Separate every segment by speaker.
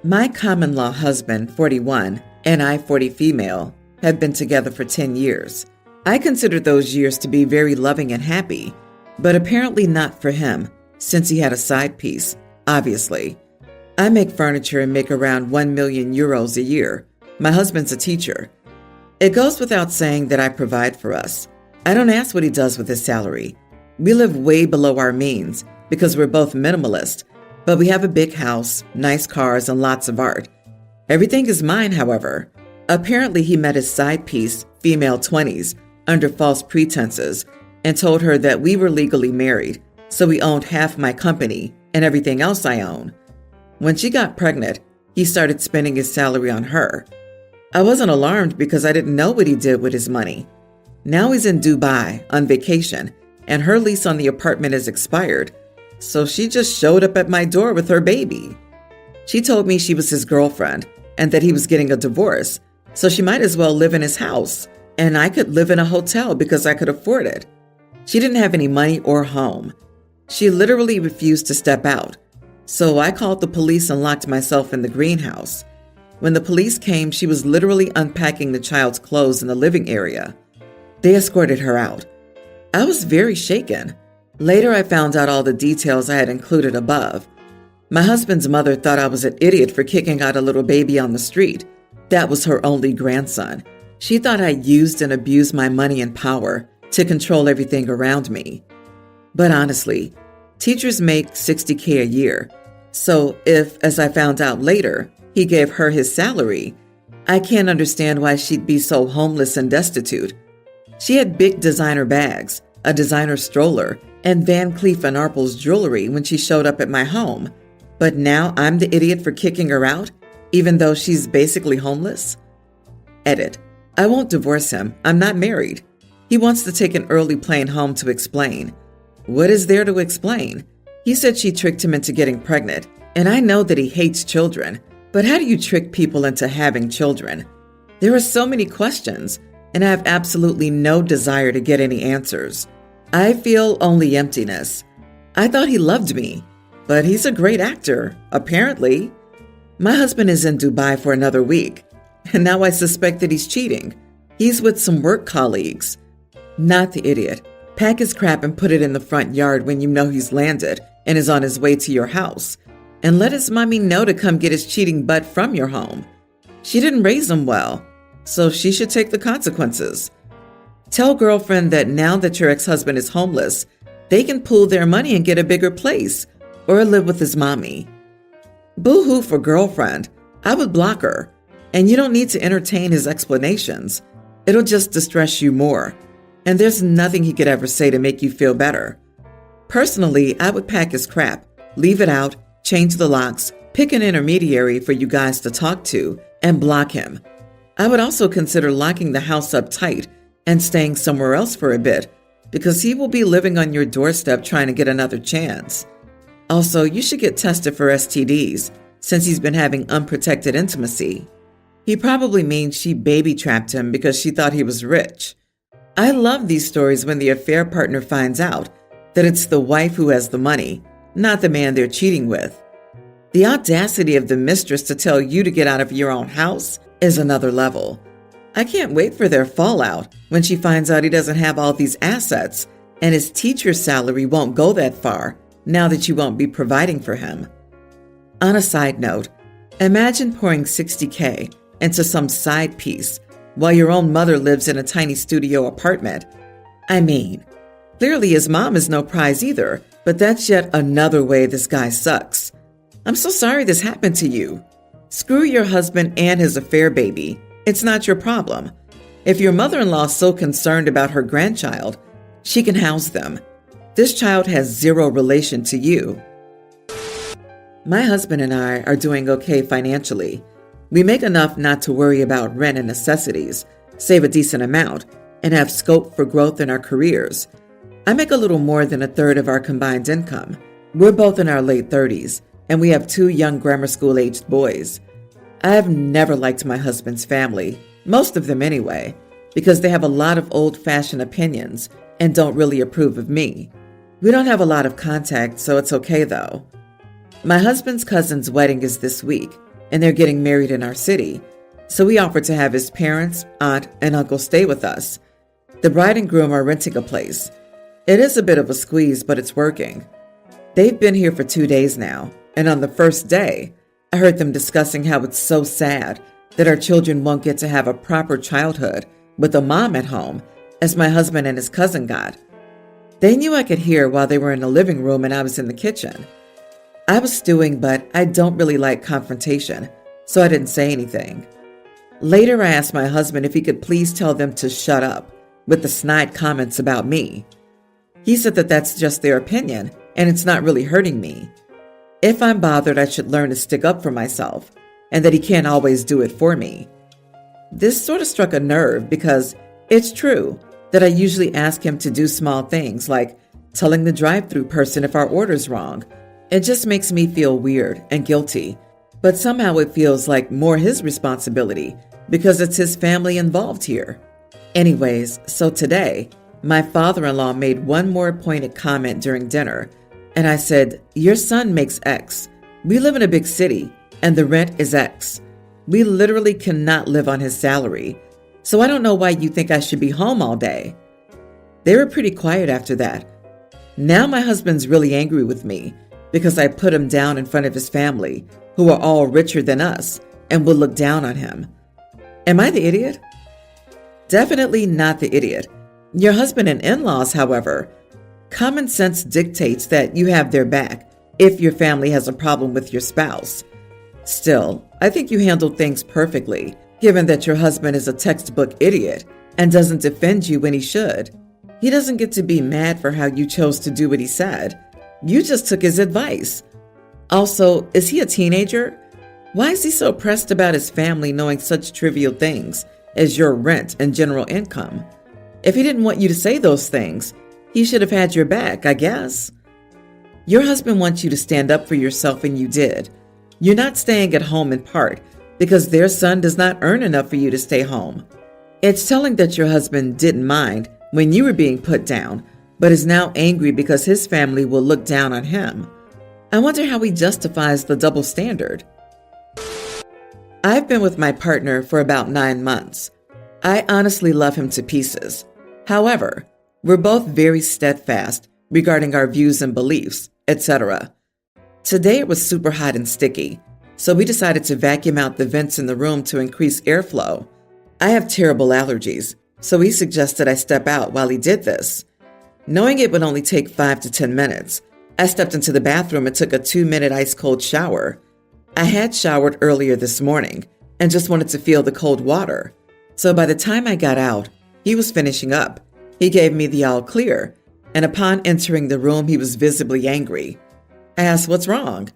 Speaker 1: My common-law husband, 41, and I, 40 female, have been together for 10 years. I consider those years to be very loving and happy, but apparently not for him, since he had a side piece, obviously. I make furniture and make around 1 million euros a year. My husband's a teacher. It goes without saying that I provide for us. I don't ask what he does with his salary. We live way below our means because we're both minimalist, but we have a big house, nice cars, and lots of art. Everything is mine, however. Apparently, he met his side piece, female 20s, under false pretenses and told her that we were legally married, so he owned half my company and everything else I own. When she got pregnant, he started spending his salary on her. I wasn't alarmed because I didn't know what he did with his money. Now he's in Dubai on vacation, and her lease on the apartment is expired, so she just showed up at my door with her baby. She told me she was his girlfriend and that he was getting a divorce, so she might as well live in his house, and I could live in a hotel because I could afford it. She didn't have any money or home. She literally refused to step out, so I called the police and locked myself in the greenhouse. When the police came, she was literally unpacking the child's clothes in the living area. They escorted her out. I was very shaken. Later, I found out all the details I had included above. My husband's mother thought I was an idiot for kicking out a little baby on the street. That was her only grandson. She thought I used and abused my money and power to control everything around me. But honestly, teachers make $60K a year. So if, as I found out later, he gave her his salary, I can't understand why she'd be so homeless and destitute. She had big designer bags, a designer stroller, and Van Cleef & Arpels jewelry when she showed up at my home. But now I'm the idiot for kicking her out, even though she's basically homeless? Edit. I won't divorce him. I'm not married. He wants to take an early plane home to explain. What is there to explain? He said she tricked him into getting pregnant, and I know that he hates children, but how do you trick people into having children? There are so many questions, and I have absolutely no desire to get any answers. I feel only emptiness. I thought he loved me, but he's a great actor, apparently. My husband is in Dubai for another week, and now I suspect that he's cheating. He's with some work colleagues. Not the idiot. Pack his crap and put it in the front yard when you know he's landed and is on his way to your house. And let his mommy know to come get his cheating butt from your home. She didn't raise him well, so she should take the consequences. Tell girlfriend that now that your ex-husband is homeless, they can pool their money and get a bigger place or live with his mommy. Boo-hoo for girlfriend. I would block her. And you don't need to entertain his explanations. It'll just distress you more. And there's nothing he could ever say to make you feel better. Personally, I would pack his crap, leave it out, change the locks, pick an intermediary for you guys to talk to, and block him. I would also consider locking the house up tight and staying somewhere else for a bit, because he will be living on your doorstep trying to get another chance. Also, you should get tested for STDs, since he's been having unprotected intimacy. He probably means she baby-trapped him because she thought he was rich. I love these stories when the affair partner finds out that it's the wife who has the money, not the man they're cheating with. The audacity of the mistress to tell you to get out of your own house is another level. I can't wait for their fallout when she finds out he doesn't have all these assets and his teacher's salary won't go that far now that you won't be providing for him. On a side note, imagine pouring $60K into some side piece while your own mother lives in a tiny studio apartment. I mean, clearly his mom is no prize either, but that's yet another way this guy sucks. I'm so sorry this happened to you. Screw your husband and his affair baby. It's not your problem. If your mother-in-law is so concerned about her grandchild, she can house them. This child has zero relation to you. My husband and I are doing okay financially. We make enough not to worry about rent and necessities, save a decent amount, and have scope for growth in our careers. I make a little more than a third of our combined income. We're both in our late 30s, and we have 2 young grammar school-aged boys. I have never liked my husband's family, most of them anyway, because they have a lot of old-fashioned opinions and don't really approve of me. We don't have a lot of contact, so it's okay though. My husband's cousin's wedding is this week, and they're getting married in our city. So we offered to have his parents, aunt, and uncle stay with us. The bride and groom are renting a place. It is a bit of a squeeze, but it's working. They've been here for 2 days now, and on the first day, I heard them discussing how it's so sad that our children won't get to have a proper childhood with a mom at home, as my husband and his cousin got. They knew I could hear while they were in the living room and I was in the kitchen. I was stewing, but I don't really like confrontation, so I didn't say anything. Later, I asked my husband if he could please tell them to shut up with the snide comments about me. He said that that's just their opinion and it's not really hurting me. If I'm bothered, I should learn to stick up for myself and that he can't always do it for me. This sort of struck a nerve because it's true that I usually ask him to do small things like telling the drive-thru person if our order's wrong. It just makes me feel weird and guilty, but somehow it feels like more his responsibility because it's his family involved here. Anyways, so today, my father-in-law made one more pointed comment during dinner, and I said, "Your son makes X. We live in a big city, and the rent is X. We literally cannot live on his salary, so I don't know why you think I should be home all day." They were pretty quiet after that. Now my husband's really angry with me because I put him down in front of his family, who are all richer than us and will look down on him. Am I the idiot? Definitely not the idiot. Your husband and in-laws, however, common sense dictates that you have their back if your family has a problem with your spouse. Still, I think you handled things perfectly, given that your husband is a textbook idiot and doesn't defend you when he should. He doesn't get to be mad for how you chose to do what he said. You just took his advice. Also, is he a teenager? Why is he so pressed about his family knowing such trivial things as your rent and general income? If he didn't want you to say those things, he should have had your back, I guess. Your husband wants you to stand up for yourself, and you did. You're not staying at home in part because their son does not earn enough for you to stay home. It's telling that your husband didn't mind when you were being put down, but is now angry because his family will look down on him. I wonder how he justifies the double standard. I've been with my partner for about 9 months. I honestly love him to pieces. However, we're both very steadfast regarding our views and beliefs, etc. Today it was super hot and sticky, so we decided to vacuum out the vents in the room to increase airflow. I have terrible allergies, so he suggested I step out while he did this. Knowing it would only take 5 to 10 minutes, I stepped into the bathroom and took a 2-minute ice-cold shower. I had showered earlier this morning and just wanted to feel the cold water. So by the time I got out, he was finishing up. He gave me the all clear, and upon entering the room, he was visibly angry. I asked, "What's wrong?"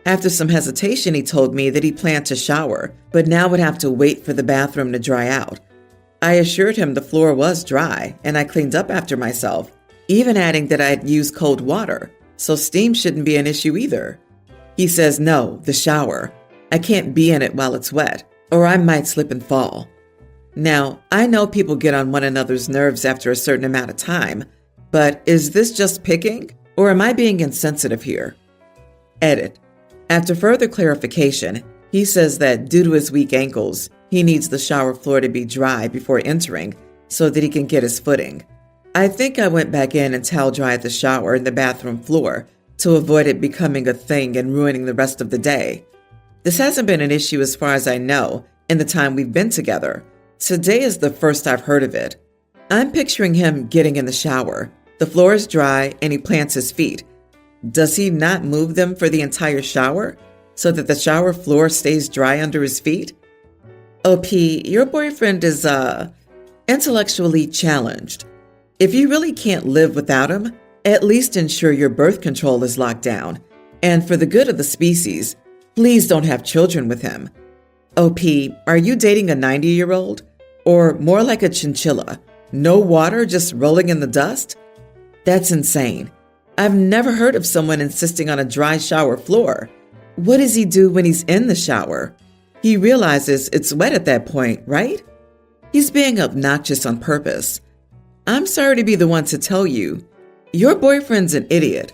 Speaker 1: After some hesitation, he told me that he planned to shower, but now would have to wait for the bathroom to dry out. I assured him the floor was dry, and I cleaned up after myself, even adding that I had used cold water, so steam shouldn't be an issue either. He says, "No, the shower. I can't be in it while it's wet, or I might slip and fall." Now, I know people get on one another's nerves after a certain amount of time, but is this just picking, or am I being insensitive here? Edit. After further clarification, he says that due to his weak ankles, he needs the shower floor to be dry before entering so that he can get his footing. I think I went back in and towel dried the shower and the bathroom floor to avoid it becoming a thing and ruining the rest of the day. This hasn't been an issue as far as I know in the time we've been together. Today is the first I've heard of it. I'm picturing him getting in the shower. The floor is dry and he plants his feet. Does he not move them for the entire shower so that the shower floor stays dry under his feet? OP, your boyfriend is, intellectually challenged. If you really can't live without him, at least ensure your birth control is locked down. And for the good of the species, please don't have children with him. OP, are you dating a 90-year-old? Or more like a chinchilla? No water, just rolling in the dust? That's insane. I've never heard of someone insisting on a dry shower floor. What does he do when he's in the shower? He realizes it's wet at that point, right? He's being obnoxious on purpose. I'm sorry to be the one to tell you, your boyfriend's an idiot.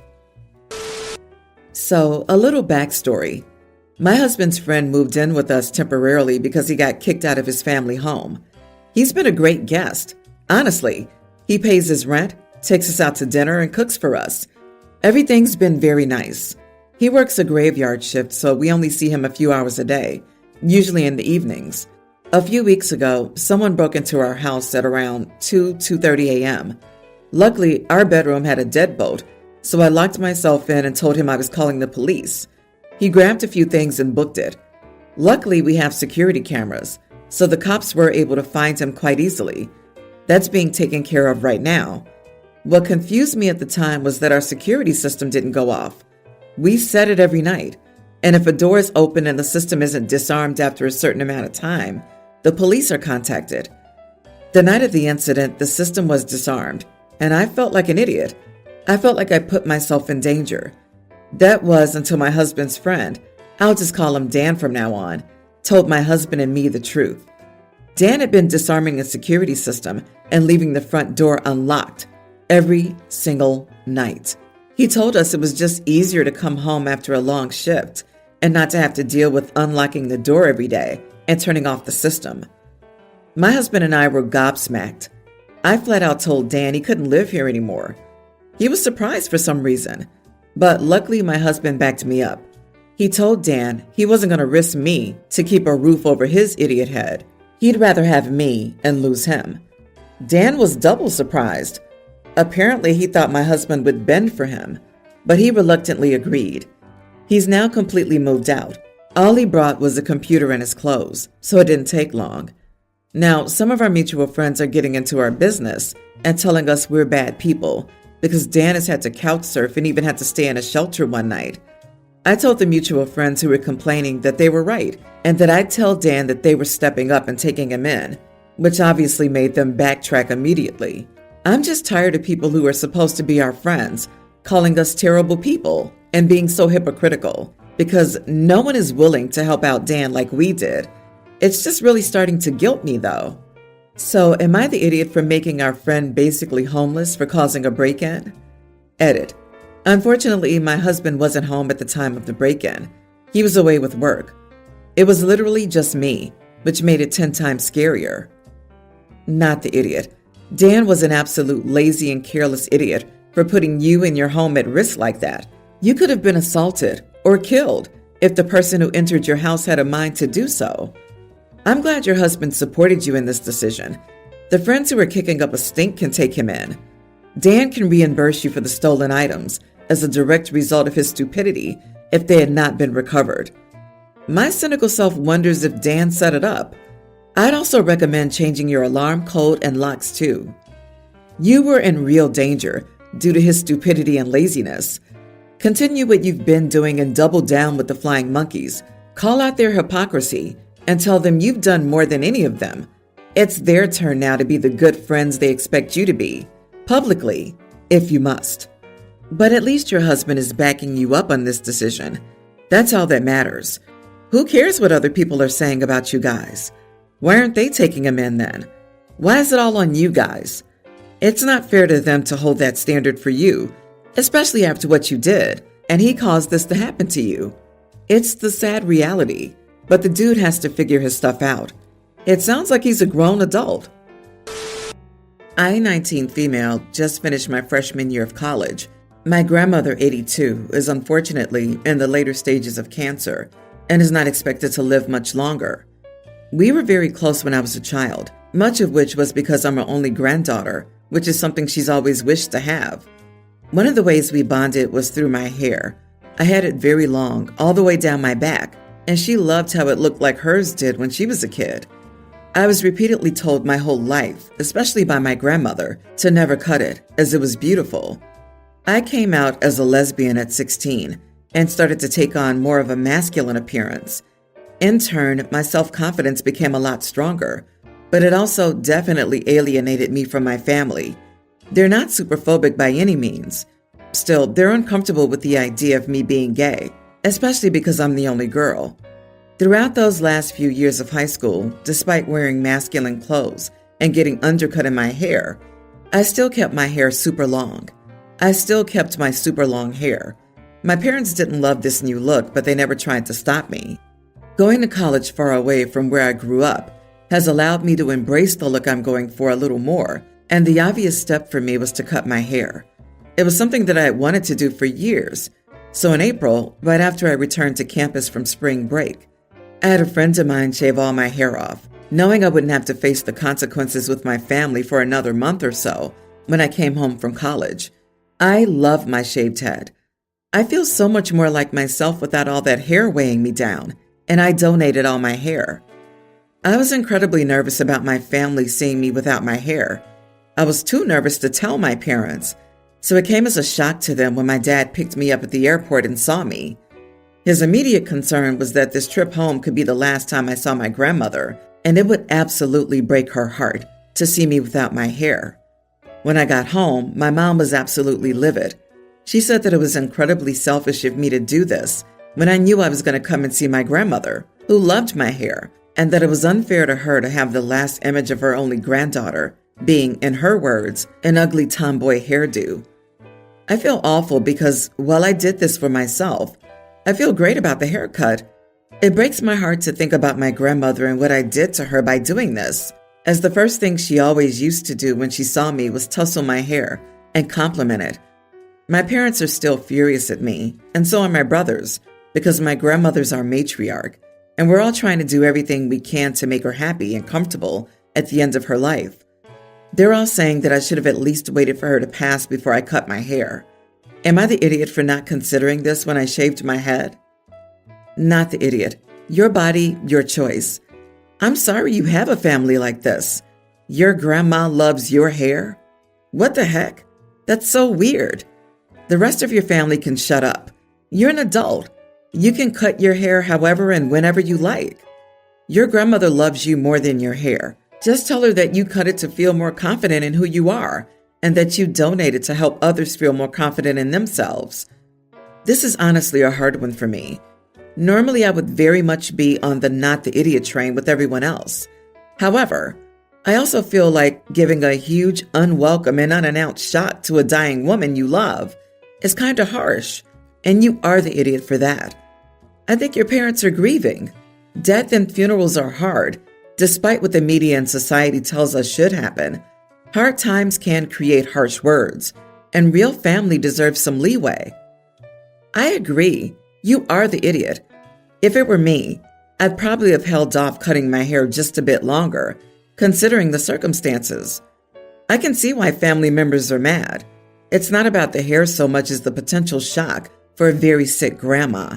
Speaker 1: So, a little backstory. My husband's friend moved in with us temporarily because he got kicked out of his family home. He's been a great guest. Honestly, he pays his rent, takes us out to dinner, and cooks for us. Everything's been very nice. He works a graveyard shift, so we only see him a few hours a day, usually in the evenings. A few weeks ago, someone broke into our house at around 2:30 a.m. Luckily, our bedroom had a deadbolt, so I locked myself in and told him I was calling the police. He grabbed a few things and booked it. Luckily, we have security cameras, so the cops were able to find him quite easily. That's being taken care of right now. What confused me at the time was that our security system didn't go off. We set it every night, and if a door is open and the system isn't disarmed after a certain amount of time, the police are contacted. The night of the incident, the system was disarmed, and I felt like an idiot. I felt like I put myself in danger. That was until my husband's friend, I'll just call him Dan from now on, told my husband and me the truth. Dan had been disarming the security system and leaving the front door unlocked every single night. He told us it was just easier to come home after a long shift and not to have to deal with unlocking the door every day and turning off the system. My husband and I were gobsmacked. I flat out told Dan he couldn't live here anymore. He was surprised for some reason, but luckily my husband backed me up. He told Dan he wasn't going to risk me to keep a roof over his idiot head. He'd rather have me and lose him. Dan was double surprised. Apparently he thought my husband would bend for him, but he reluctantly agreed. He's now completely moved out. All he brought was a computer and his clothes, so it didn't take long. Now, some of our mutual friends are getting into our business and telling us we're bad people because Dan has had to couch surf and even had to stay in a shelter one night. I told the mutual friends who were complaining that they were right and that I'd tell Dan that they were stepping up and taking him in, which obviously made them backtrack immediately. I'm just tired of people who are supposed to be our friends calling us terrible people and being so hypocritical because no one is willing to help out Dan like we did. It's just really starting to guilt me though. So am I the idiot for making our friend basically homeless for causing a break-in? Edit. Unfortunately, my husband wasn't home at the time of the break-in. He was away with work. It was literally just me, which made it 10 times scarier. Not the idiot. Dan was an absolute lazy and careless idiot for putting you and your home at risk like that. You could have been assaulted or killed if the person who entered your house had a mind to do so. I'm glad your husband supported you in this decision. The friends who are kicking up a stink can take him in. Dan can reimburse you for the stolen items as a direct result of his stupidity if they had not been recovered. My cynical self wonders if Dan set it up. I'd also recommend changing your alarm code and locks too. You were in real danger due to his stupidity and laziness. Continue what you've been doing and double down with the flying monkeys. Call out their hypocrisy and tell them you've done more than any of them. It's their turn now to be the good friends they expect you to be, publicly, if you must. But at least your husband is backing you up on this decision. That's all that matters. Who cares what other people are saying about you guys? Why aren't they taking him in then? Why is it all on you guys? It's not fair to them to hold that standard for you, especially after what you did, and he caused this to happen to you. It's the sad reality, but the dude has to figure his stuff out. It sounds like he's a grown adult. I, 19 female, just finished my freshman year of college. My grandmother, 82, is unfortunately in the later stages of cancer and is not expected to live much longer. We were very close when I was a child, much of which was because I'm her only granddaughter, which is something she's always wished to have. One of the ways we bonded was through my hair. I had it very long, all the way down my back, and she loved how it looked like hers did when she was a kid. I was repeatedly told my whole life, especially by my grandmother, to never cut it, as it was beautiful. I came out as a lesbian at 16 and started to take on more of a masculine appearance. In turn, my self-confidence became a lot stronger, but it also definitely alienated me from my family. They're not superphobic by any means. Still, they're uncomfortable with the idea of me being gay, especially because I'm the only girl. Throughout those last few years of high school, despite wearing masculine clothes and getting undercut in my hair, I still kept my hair super long. I still kept my super long hair. My parents didn't love this new look, but they never tried to stop me. Going to college far away from where I grew up has allowed me to embrace the look I'm going for a little more, and the obvious step for me was to cut my hair. It was something that I had wanted to do for years. So in April, right after I returned to campus from spring break, I had a friend of mine shave all my hair off, knowing I wouldn't have to face the consequences with my family for another month or so when I came home from college. I love my shaved head. I feel so much more like myself without all that hair weighing me down, and I donated all my hair. I was incredibly nervous about my family seeing me without my hair. I was too nervous to tell my parents, so it came as a shock to them when my dad picked me up at the airport and saw me. His immediate concern was that this trip home could be the last time I saw my grandmother, and it would absolutely break her heart to see me without my hair. When I got home, my mom was absolutely livid. She said that it was incredibly selfish of me to do this when I knew I was going to come and see my grandmother, who loved my hair, and that it was unfair to her to have the last image of her only granddaughter being, in her words, an ugly tomboy hairdo. I feel awful because while I did this for myself, I feel great about the haircut. It breaks my heart to think about my grandmother and what I did to her by doing this, as the first thing she always used to do when she saw me was tussle my hair and compliment it. My parents are still furious at me, and so are my brothers, because my grandmother's our matriarch, and we're all trying to do everything we can to make her happy and comfortable at the end of her life. They're all saying that I should have at least waited for her to pass before I cut my hair. Am I the idiot for not considering this when I shaved my head? Not the idiot. Your body, your choice. I'm sorry you have a family like this. Your grandma loves your hair? What the heck? That's so weird. The rest of your family can shut up. You're an adult. You can cut your hair however and whenever you like. Your grandmother loves you more than your hair. Just tell her that you cut it to feel more confident in who you are, and that you donated to help others feel more confident in themselves. This is honestly a hard one for me. Normally, I would very much be on the not the idiot train with everyone else. However, I also feel like giving a huge, unwelcome, and unannounced shock to a dying woman you love is kind of harsh, and you are the idiot for that. I think your parents are grieving. Death and funerals are hard, despite what the media and society tells us should happen. Hard times can create harsh words, and real family deserves some leeway. I agree. You are the idiot. If it were me, I'd probably have held off cutting my hair just a bit longer, considering the circumstances. I can see why family members are mad. It's not about the hair so much as the potential shock for a very sick grandma.